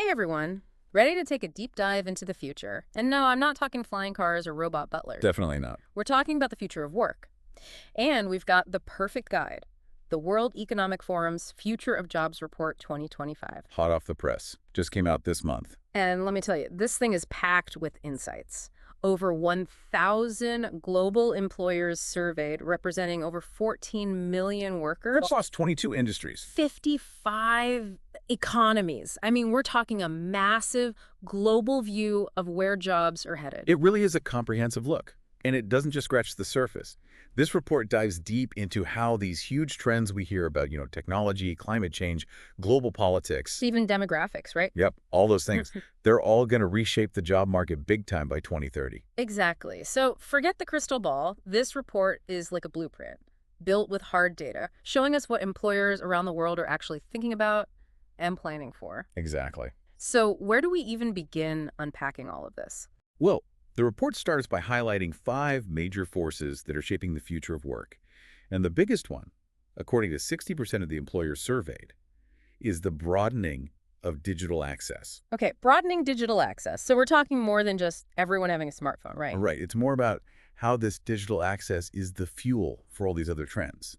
Hey everyone, ready to take a deep dive into the future. And no, I'm not talking flying cars or robot butlers. Definitely not. We're talking about the future of work. And we've got the perfect guide, the World Economic Forum's Future of Jobs Report 2025. Hot off the press. Just came out this month. And let me tell you, this thing is packed with insights. Over 1,000 global employers surveyed, representing over 14 million workers. Across 22 industries. 55 economies. I mean, we're talking a massive global view of where jobs are headed. It really is a comprehensive look. And it doesn't just scratch the surface. This report dives deep into how these huge trends we hear about, technology, climate change, global politics. Even demographics, right? Yep, all those things. They're all going to reshape the job market big time by 2030. Exactly. So forget the crystal ball. This report is like a blueprint, built with hard data, showing us what employers around the world are actually thinking about and planning for. Exactly. So where do we even begin unpacking all of this? Well, the report starts by highlighting 5 major forces that are shaping the future of work. And the biggest one, according to 60% of the employers surveyed, is the broadening of digital access. Okay, broadening digital access. So we're talking more than just everyone having a smartphone, right? Right. It's more about how this digital access is the fuel for all these other trends.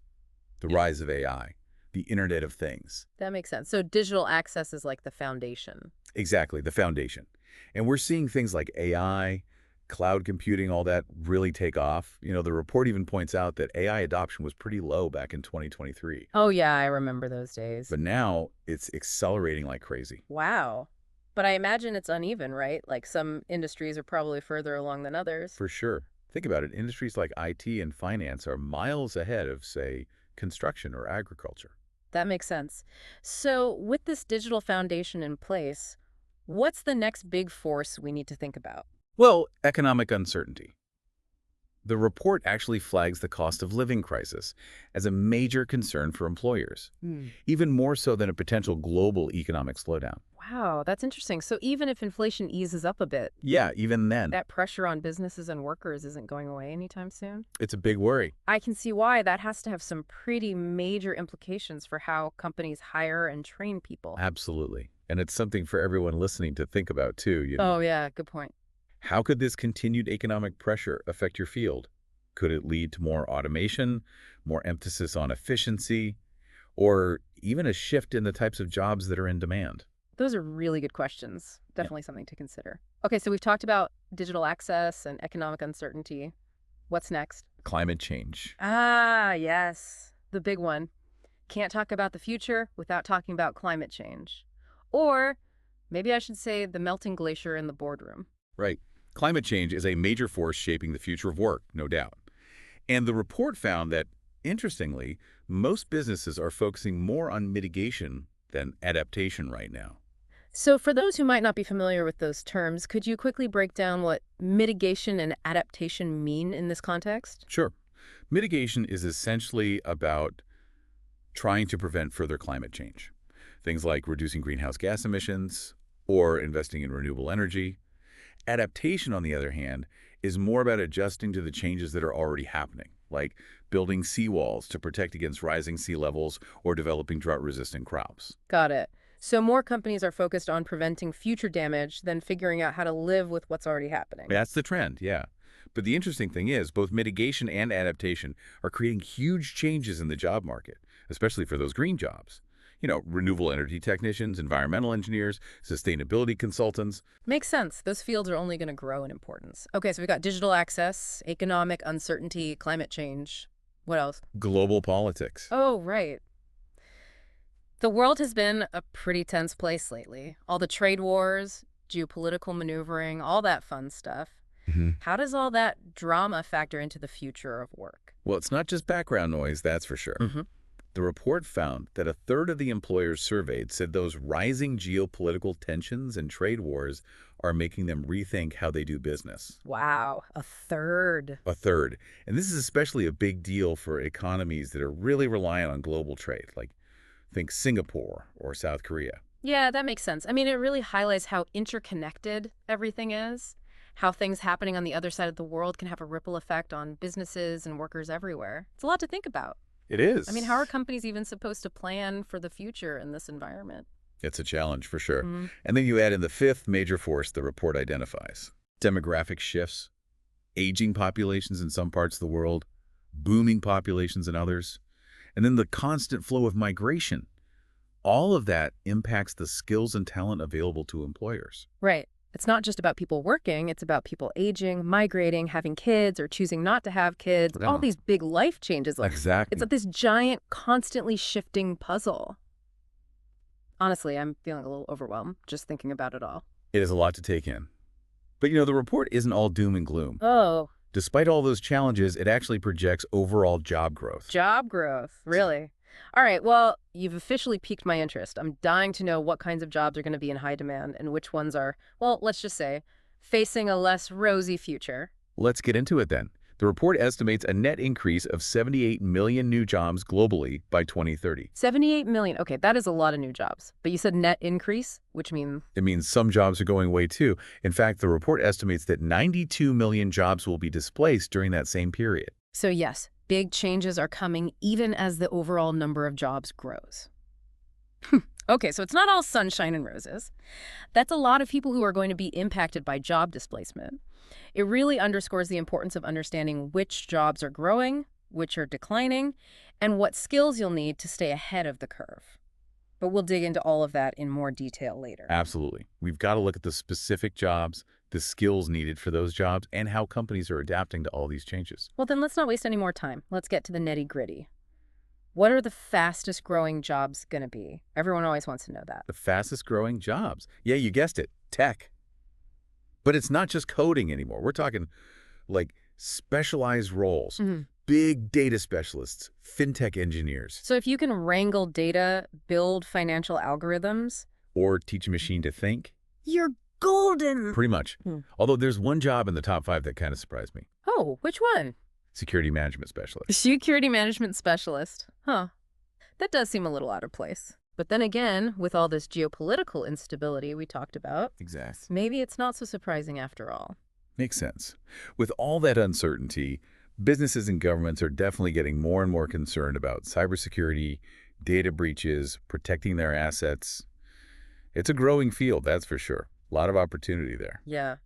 The rise of AI, the Internet of Things. That makes sense. So digital access is like the foundation. Exactly, the foundation. And we're seeing things like AI, cloud computing, all that really take off. The report even points out that AI adoption was pretty low back in 2023. Oh, yeah, I remember those days. But now it's accelerating like crazy. Wow. But I imagine it's uneven, right? Like some industries are probably further along than others. For sure. Think about it. Industries like IT and finance are miles ahead of, say, construction or agriculture. That makes sense. So with this digital foundation in place, what's the next big force we need to think about? Well, economic uncertainty. The report actually flags the cost of living crisis as a major concern for employers, even more so than a potential global economic slowdown. Wow, that's interesting. So even if inflation eases up a bit, Yeah, even then, that pressure on businesses and workers isn't going away anytime soon? it's a big worry. I can see why that has to have some pretty major implications for how companies hire and train people. Absolutely. And it's something for everyone listening to think about, too. Oh, yeah, good point. How could this continued economic pressure affect your field? Could it lead to more automation, more emphasis on efficiency, or even a shift in the types of jobs that are in demand? Those are really good questions. Yeah. Definitely something to consider. Okay, so we've talked about digital access and economic uncertainty. What's next? Climate change. Ah, yes, the big one. Can't talk about the future without talking about climate change. Or maybe I should say the melting glacier in the boardroom. Right. Climate change is a major force shaping the future of work, no doubt. And the report found that, interestingly, most businesses are focusing more on mitigation than adaptation right now. So for those who might not be familiar with those terms, could you quickly break down what mitigation and adaptation mean in this context? Sure. Mitigation is essentially about trying to prevent further climate change. Things like reducing greenhouse gas emissions or investing in renewable energy. Adaptation, on the other hand, is more about adjusting to the changes that are already happening, like building seawalls to protect against rising sea levels or developing drought-resistant crops. Got it. So more companies are focused on preventing future damage than figuring out how to live with what's already happening. That's the trend, yeah. But the interesting thing is, both mitigation and adaptation are creating huge changes in the job market, especially for those green jobs. Renewable energy technicians, environmental engineers, sustainability consultants. Makes sense. Those fields are only going to grow in importance. Okay, so we've got digital access, economic uncertainty, climate change. What else? Global politics. Oh, right. The world has been a pretty tense place lately. All the trade wars, geopolitical maneuvering, all that fun stuff. How does all that drama factor into the future of work? Well, it's not just background noise, that's for sure. The report found that a third of the employers surveyed said those rising geopolitical tensions and trade wars are making them rethink how they do business. Wow, a third. A third. And this is especially a big deal for economies that are really reliant on global trade, like think Singapore or South Korea. Yeah, that makes sense. I mean, it really highlights how interconnected everything is, how things happening on the other side of the world can have a ripple effect on businesses and workers everywhere. It's a lot to think about. It is. I mean, how are companies even supposed to plan for the future in this environment? It's a challenge for sure. Mm, And then you add in the fifth major force the report identifies. Demographic shifts, aging populations in some parts of the world, booming populations in others, and then the constant flow of migration. All of that impacts the skills and talent available to employers. right. It's not just about people working, it's about people aging, migrating, having kids, or choosing not to have kids, all Yeah, these big life changes. It's exactly. like this giant, constantly shifting puzzle. Honestly, I'm feeling a little overwhelmed just thinking about it all. It is a lot to take in. But the report isn't all doom and gloom. Oh, Despite all those challenges, it actually projects overall job growth. job growth, really? All right, well, you've officially piqued my interest. I'm dying to know what kinds of jobs are going to be in high demand and which ones are, well, let's just say, facing a less rosy future. Let's get into it then. The report estimates a net increase of 78 million new jobs globally by 2030. 78 million. Okay, that is a lot of new jobs. But you said net increase, which means, It means some jobs are going away too. In fact, the report estimates that 92 million jobs will be displaced during that same period. so yes, big changes are coming even as the overall number of jobs grows. Okay, so it's not all sunshine and roses. That's a lot of people who are going to be impacted by job displacement. It really underscores the importance of understanding which jobs are growing, which are declining, and what skills you'll need to stay ahead of the curve. But we'll dig into all of that in more detail later. Absolutely. We've got to look at the specific jobs, the skills needed for those jobs, and how companies are adapting to all these changes. Well, then let's not waste any more time. Let's get to the nitty-gritty. What are the fastest growing jobs going to be? Everyone always wants to know that. The fastest growing jobs. Yeah, you guessed it, tech. But it's not just coding anymore. We're talking like specialized roles, Mhm. big data specialists, fintech engineers, So if you can wrangle data, build financial algorithms, or teach a machine to think. you're golden. Pretty much. Hmm. Although there's one job in the top 5 that kind of surprised me. Oh, which one? Security management specialist. Security management specialist. Huh. That does seem a little out of place. But then again, with all this geopolitical instability we talked about, Exactly. maybe it's not so surprising after all. Makes sense. With all that uncertainty, businesses and governments are definitely getting more and more concerned about cybersecurity, data breaches, protecting their assets. It's a growing field, that's for sure. A lot of opportunity there. Yeah.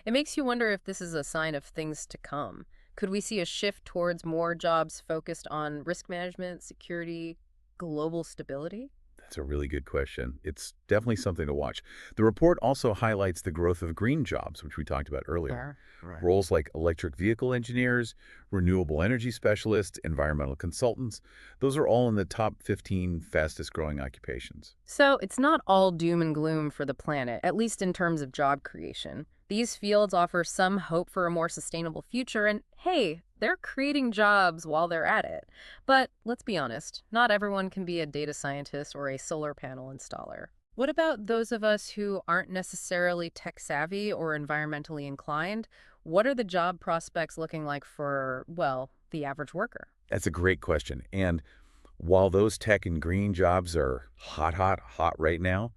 It makes you wonder if this is a sign of things to come. Could we see a shift towards more jobs focused on risk management, security, global stability? That's a really good question. It's definitely something to watch. The report also highlights the growth of green jobs, which we talked about earlier. Right. Roles like electric vehicle engineers, renewable energy specialists, environmental consultants, those are all in the top 15 fastest growing occupations. So it's not all doom and gloom for the planet, at least in terms of job creation. These fields offer some hope for a more sustainable future, and hey, they're creating jobs while they're at it. But let's be honest, not everyone can be a data scientist or a solar panel installer. What about those of us who aren't necessarily tech savvy or environmentally inclined? What are the job prospects looking like for, well, the average worker? That's a great question. And while those tech and green jobs are hot right now,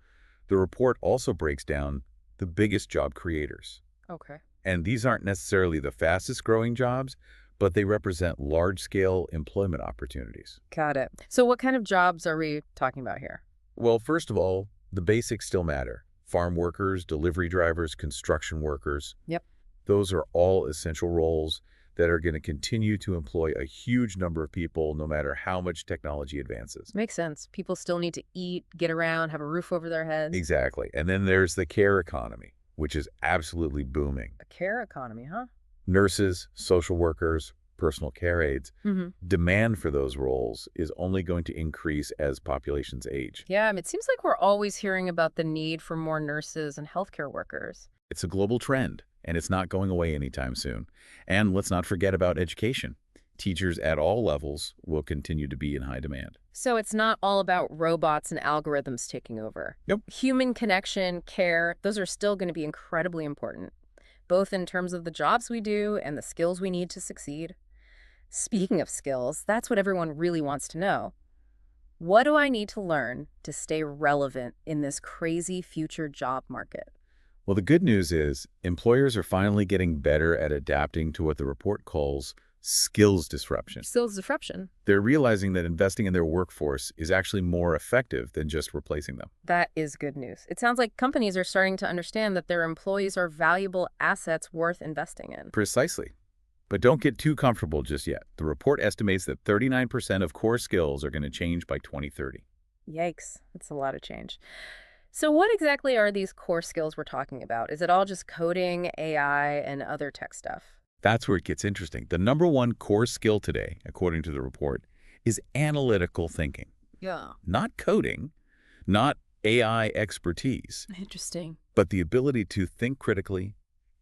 the report also breaks down the biggest job creators. Okay. And these aren't necessarily the fastest growing jobs, but they represent large-scale employment opportunities. Got it. So what kind of jobs are we talking about here? Well, first of all, the basics still matter. Farm workers, delivery drivers, construction workers. Yep. Those are all essential roles that are going to continue to employ a huge number of people no matter how much technology advances. Makes sense. People still need to eat, get around, have a roof over their heads. Exactly. And then there's the care economy, which is absolutely booming. A care economy, huh? Nurses, social workers, personal care aides. Mm-hmm. Demand for those roles is only going to increase as populations age. Yeah, it seems like we're always hearing about the need for more nurses and healthcare workers. It's a global trend, and it's not going away anytime soon. And let's not forget about education. Teachers at all levels will continue to be in high demand. So it's not all about robots and algorithms taking over. Yep. Human connection, care, those are still going to be incredibly important, both in terms of the jobs we do and the skills we need to succeed. Speaking of skills, that's what everyone really wants to know. What do I need to learn to stay relevant in this crazy future job market? Well, the good news is employers are finally getting better at adapting to what the report calls skills disruption. Skills disruption. They're realizing that investing in their workforce is actually more effective than just replacing them. That is good news. It sounds like companies are starting to understand that their employees are valuable assets worth investing in. Precisely. But don't get too comfortable just yet. The report estimates that 39% of core skills are going to change by 2030. Yikes, that's a lot of change. So what exactly are these core skills we're talking about? Is it all just coding, AI, and other tech stuff? That's where it gets interesting. The number one core skill today, according to the report, is analytical thinking. Yeah. Not coding, not AI expertise, Interesting. but the ability to think critically,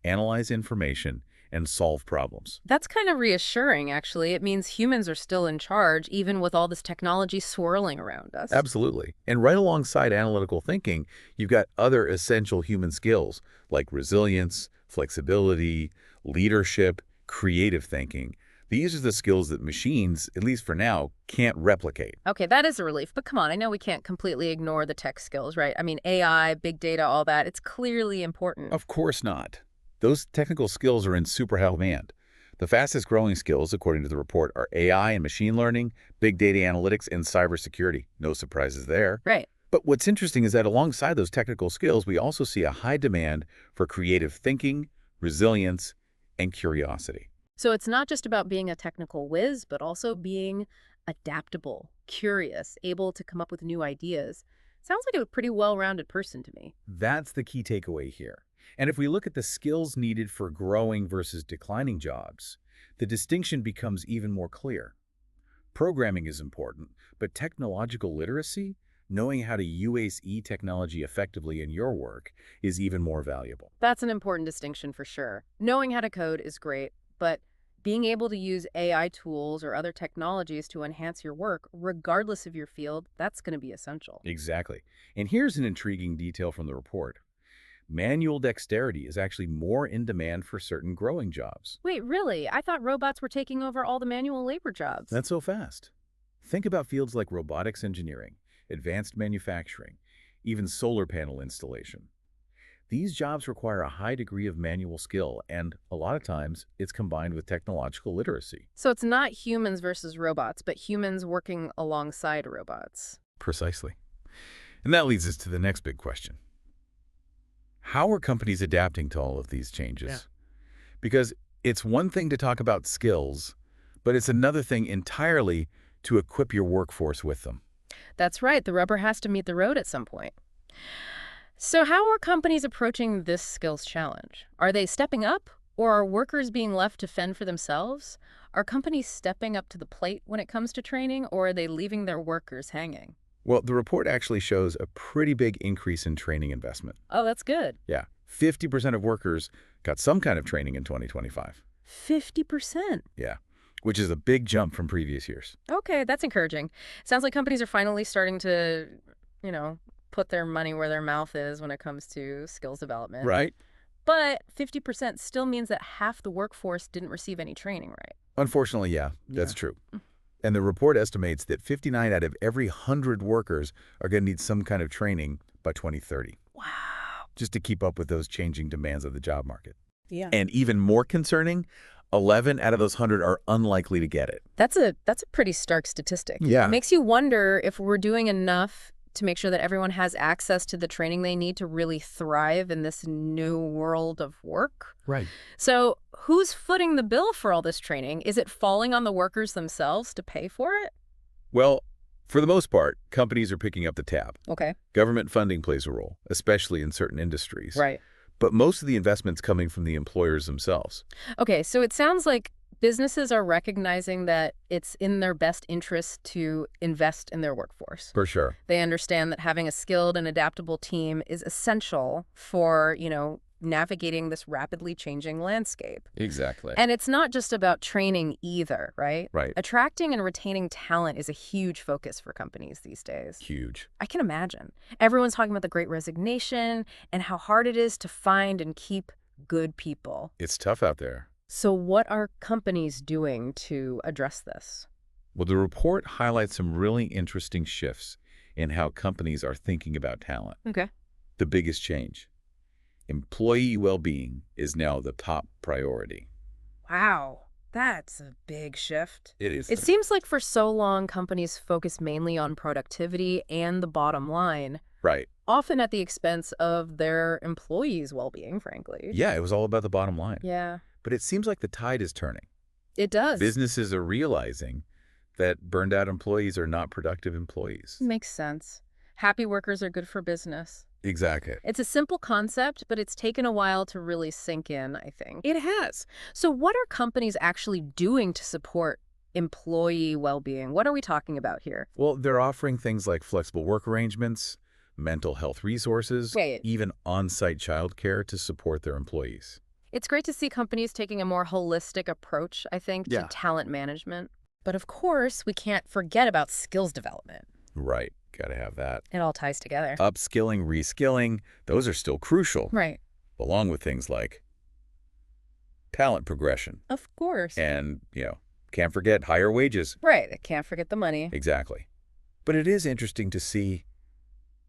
analyze information, and solve problems. That's kind of reassuring, actually. It means humans are still in charge, even with all this technology swirling around us. Absolutely. And right alongside analytical thinking, you've got other essential human skills like resilience, flexibility, leadership, creative thinking. These are the skills that machines, at least for now, can't replicate. Okay, that is a relief. But come on, I know we can't completely ignore the tech skills, right? I mean, AI, big data, all that, it's clearly important. Of course not. Those technical skills are in super high demand. The fastest growing skills, according to the report, are AI and machine learning, big data analytics, and cybersecurity. No surprises there. Right. But what's interesting is that alongside those technical skills, we also see a high demand for creative thinking, resilience, and curiosity. So it's not just about being a technical whiz, but also being adaptable, curious, able to come up with new ideas. Sounds like a pretty well-rounded person to me. That's the key takeaway here. And if we look at the skills needed for growing versus declining jobs, the distinction becomes even more clear. Programming is important, but technological literacy, knowing how to use technology effectively in your work, is even more valuable. That's an important distinction for sure. Knowing how to code is great, but being able to use AI tools or other technologies to enhance your work, regardless of your field, that's going to be essential. Exactly. And here's an intriguing detail from the report. Manual dexterity is actually more in demand for certain growing jobs. Wait, really? I thought robots were taking over all the manual labor jobs. Not so fast. Think about fields like robotics engineering, advanced manufacturing, even solar panel installation. These jobs require a high degree of manual skill, and a lot of times it's combined with technological literacy. So it's not humans versus robots, but humans working alongside robots. Precisely. And that leads us to the next big question. How are companies adapting to all of these changes? Yeah. Because it's one thing to talk about skills, but it's another thing entirely to equip your workforce with them. That's right. The rubber has to meet the road at some point. So how are companies approaching this skills challenge? Are they stepping up, or are workers being left to fend for themselves? Are companies stepping up to the plate when it comes to training, or are they leaving their workers hanging? Well, the report actually shows a pretty big increase in training investment. Oh, that's good. Yeah, 50% of workers got some kind of training in 2025. 50%. Yeah, which is a big jump from previous years. Okay, that's encouraging. Sounds like companies are finally starting to, put their money where their mouth is when it comes to skills development. Right? But 50% still means that half the workforce didn't receive any training, right? Unfortunately, yeah, that's true. And the report estimates that 59 out of every 100 workers are going to need some kind of training by 2030. Wow. Just to keep up with those changing demands of the job market. Yeah. And even more concerning, 11 out of those 100 are unlikely to get it. That's a pretty stark statistic. Yeah. It makes you wonder if we're doing enough to make sure that everyone has access to the training they need to really thrive in this new world of work. Right. So who's footing the bill for all this training? Is it falling on the workers themselves to pay for it? Well, for the most part, companies are picking up the tab. Okay. Government funding plays a role, especially in certain industries. Right. But most of the investment's coming from the employers themselves. Okay, so it sounds like businesses are recognizing that it's in their best interest to invest in their workforce. For sure. They understand that having a skilled and adaptable team is essential for, navigating this rapidly changing landscape. Exactly. And it's not just about training either, right? Right. Attracting and retaining talent is a huge focus for companies these days. Huge. I can imagine. Everyone's talking about the Great Resignation and how hard it is to find and keep good people. It's tough out there. So what are companies doing to address this? Well, the report highlights some really interesting shifts in how companies are thinking about talent. Okay. The biggest change. Employee well-being is now the top priority. Wow. That's a big shift. It is. It seems like for so long, companies focus mainly on productivity and the bottom line, Right. often at the expense of their employees' well-being, frankly. Yeah, it was all about the bottom line. Yeah, But it seems like the tide is turning. it does. Businesses are realizing that burned out employees are not productive employees. Makes sense. Happy workers are good for business. Exactly. It's a simple concept, but it's taken a while to really sink in, I think. It has. So what are companies actually doing to support employee well-being? What are we talking about here? Well, they're offering things like flexible work arrangements, mental health resources, Right. even on-site childcare to support their employees. It's great to see companies taking a more holistic approach, I think, to Yeah. talent management. But of course, we can't forget about skills development. Right. Got to have that. It all ties together. Upskilling, reskilling, those are still crucial, Right. along with things like talent progression. Of course. And, can't forget higher wages. Right. I can't forget the money. Exactly. But it is interesting to see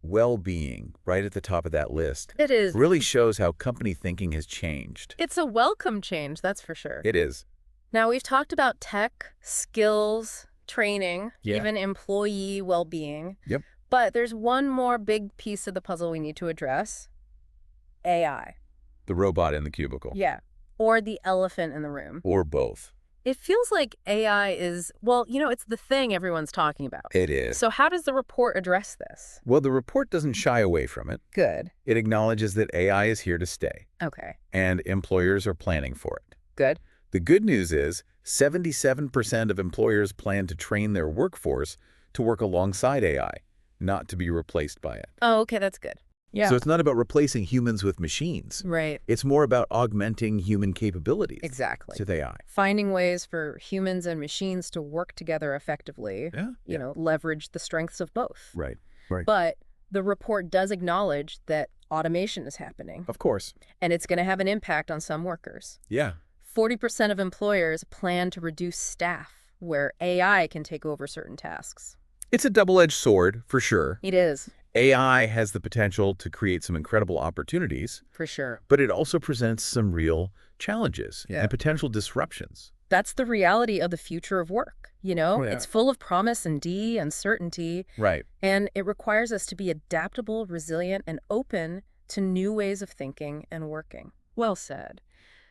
well-being right at the top of that list. It is. Really shows how company thinking has changed. It's a welcome change, that's for sure. It is. Now, we've talked about tech, skills, training, Yeah. even employee well-being. Yep. But there's one more big piece of the puzzle we need to address. AI. The robot in the cubicle. Yeah. Or the elephant in the room. Or both. It feels like AI is, well, it's the thing everyone's talking about. It is. So how does the report address this? Well, the report doesn't shy away from it. Good. It acknowledges that AI is here to stay, Okay. and employers are planning for it. Good. The good news is 77% of employers plan to train their workforce to work alongside AI, not to be replaced by it. Oh, okay, that's good. Yeah. So it's not about replacing humans with machines. Right. It's more about augmenting human capabilities Exactly. with AI. Finding ways for humans and machines to work together effectively, Yeah. leverage the strengths of both. Right. But the report does acknowledge that automation is happening, Of course. and it's going to have an impact on some workers. Yeah. 40% of employers plan to reduce staff where AI can take over certain tasks. It's a double-edged sword, for sure. It is, AI has the potential to create some incredible opportunities, for sure. but it also presents some real challenges Yeah. and potential disruptions. That's the reality of the future of work, Oh, yeah. It's full of promise and uncertainty, Right. and it requires us to be adaptable, resilient, and open to new ways of thinking and working. Well said.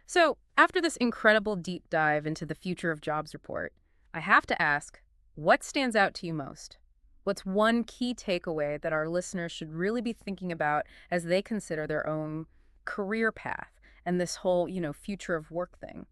So, after this incredible deep dive into the Future of Jobs report, I have to ask, what stands out to you most? What's one key takeaway that our listeners should really be thinking about as they consider their own career path and this whole, future of work thing?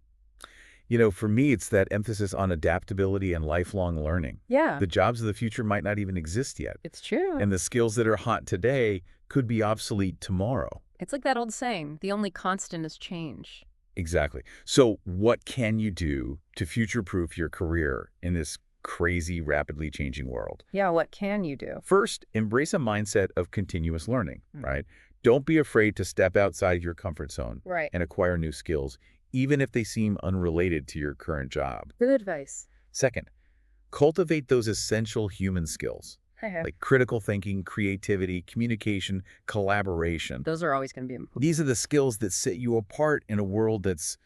For me, it's that emphasis on adaptability and lifelong learning. Yeah, The jobs of the future might not even exist yet, it's true. and the skills that are hot today could be obsolete tomorrow. It's like that old saying, the only constant is change. Exactly. So what can you do to future-proof your career in this crazy, rapidly changing world? Yeah, what can you do? First, embrace a mindset of continuous learning, Mm. right? Don't be afraid to step outside your comfort zone Right. and acquire new skills, even if they seem unrelated to your current job. Good advice. Second, cultivate those essential human skills, I have. like critical thinking, creativity, communication, collaboration. Those are always going to be important. These are the skills that set you apart in a world that's,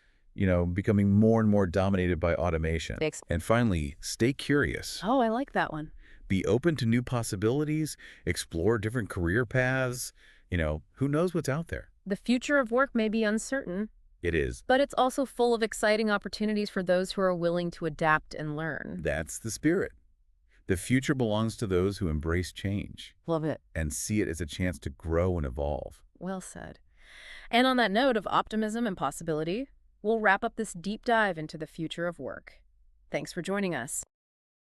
becoming more and more dominated by automation. And finally, stay curious. Oh, I like that one. Be open to new possibilities, explore different career paths. Who knows what's out there? The future of work may be uncertain, It is. but it's also full of exciting opportunities for those who are willing to adapt and learn. That's the spirit. The future belongs to those who embrace change Love it. and see it as a chance to grow and evolve. Well said. And on that note of optimism and possibility, we'll wrap up this deep dive into the future of work. Thanks for joining us.